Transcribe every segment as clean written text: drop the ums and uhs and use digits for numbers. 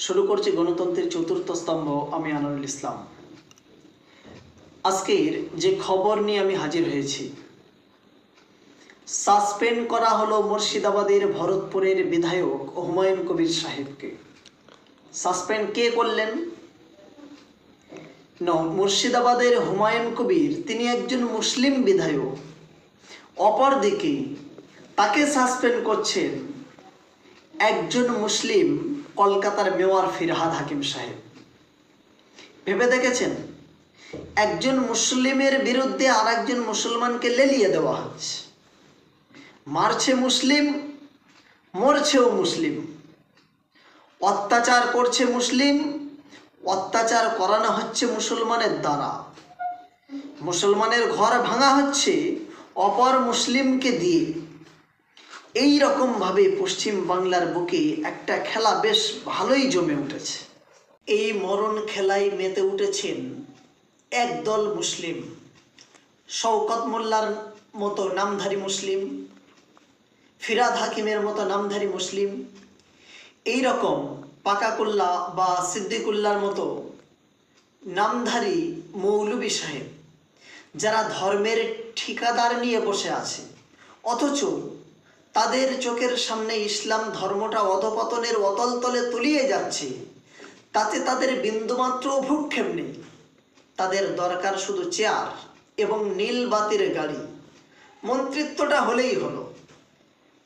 শুরু করছি গণতন্ত্রের চতুর্থ স্তম্ভ। আমি আনোয়ারুল ইসলাম। আজকের যে খবর নিয়ে আমি হাজির হয়েছি, সাসপেন্ড করা হলো মুর্শিদাবাদের ভরতপুরের বিধায়ক হুমায়ুন কবির সাহেবকে। সাসপেন্ড কে করলেন? মুর্শিদাবাদের হুমায়ুন কবির, তিনি একজন মুসলিম বিধায়ক। অপরদিকে তাকে সাসপেন্ড করছেন একজন মুসলিম কলকাতার মেয়র ফিরহাদ হাকিম সাহেব। ভেবে দেখেছেন, একজন মুসলিমের বিরুদ্ধে আর একজন মুসলমানকে লেলিয়ে দেওয়া হচ্ছে। মারছে মুসলিম, মরছেও মুসলিম। অত্যাচার করছে মুসলিম, অত্যাচার করানো হচ্ছে মুসলমানের দ্বারা। মুসলমানের ঘর ভাঙা হচ্ছে অপর মুসলিমকে দিয়ে। এই রকমভাবে পশ্চিম বাংলার বুকে একটা খেলা বেশ ভালোই জমে উঠেছে। এই মরণ খেলায় মেতে উঠেছেন একদল মুসলিম, শওকত মোল্লার মতো নামধারী মুসলিম, ফিরহাদ হাকিমের মতো নামধারী মুসলিম, এই রকম পাকাকুল্লা বা সিদ্দিকুল্লার মতো নামধারী মৌলবী সাহেব, যারা ধর্মের ঠিকাদার নিয়ে বসে আছে, অথচ তাদের চোখের সামনে ইসলাম ধর্মটা অধপতনের অতলতলে তলিয়ে যাচ্ছে, তাতে তাদের বিন্দুমাত্র ভ্রুক্ষেপ নেই। তাদের দরকার শুধু চেয়ার এবং নীল বাতির গাড়ি, মন্ত্রিত্বটা হলেই হলো।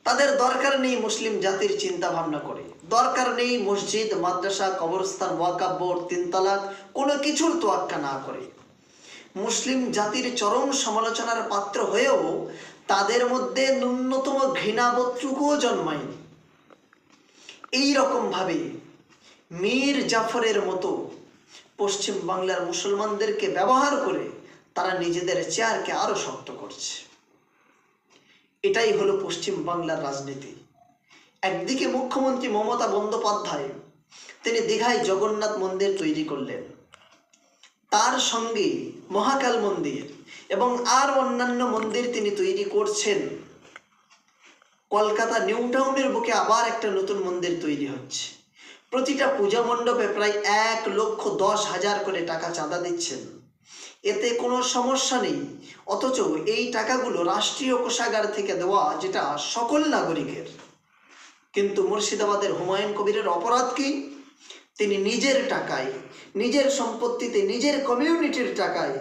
তাদের দরকার নেই মুসলিম জাতির চিন্তা ভাবনা করে, দরকার নেই মসজিদ, মাদ্রাসা, কবরস্থান, ওয়াকফ বোর্ড, 3 তালাক, কোনো কিছুর তোয়াক্কা না করে। মুসলিম জাতির চরম সমালোচনার পাত্র হয়েও তাদের মধ্যে ন্যূনতম ঘৃণাবোধটুকুও জন্মায়নি। এই রকমভাবে মীর জাফরের মতো পশ্চিম বাংলার মুসলমানদেরকে ব্যবহার করে তারা নিজেদের চেয়ারকে আরো শক্ত করছে। এটাই হলো পশ্চিম বাংলার রাজনীতি। একদিকে মুখ্যমন্ত্রী মমতা বন্দ্যোপাধ্যায়, তিনি দীঘায় জগন্নাথ মন্দির তৈরি করলেন, তার সঙ্গে মহাকাল মন্দির এবং আর অন্যান্য মন্দির তিনি তৈরি করছেন। কলকাতা নিউ টাউনের বুকে আবার একটা নতুন মন্দির তৈরি হচ্ছে। প্রতিটা পূজা মণ্ডপে প্রায় 1,10,000 করে টাকা চাঁদা দিচ্ছেন। এতে কোনো সমস্যা নেই, অথচ এই টাকাগুলো রাষ্ট্রীয় কোষাগার থেকে দেওয়া, যেটা সকল নাগরিকের। কিন্তু মুর্শিদাবাদের হুমায়ুন কবিরের অপরাধ কি? তিনি নিজের টাকায়, নিজের সম্পত্তিতে, নিজের কমিউনিটির টাকায়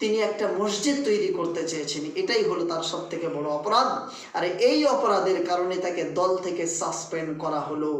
তিনি একটা মসজিদ তৈরি করতে চেয়েছেন। এটাই হলো তার সব থেকে বড় অপরাধ। আর এই অপরাধের কারণে তাকে দল থেকে সাসপেন্ড করা হলো।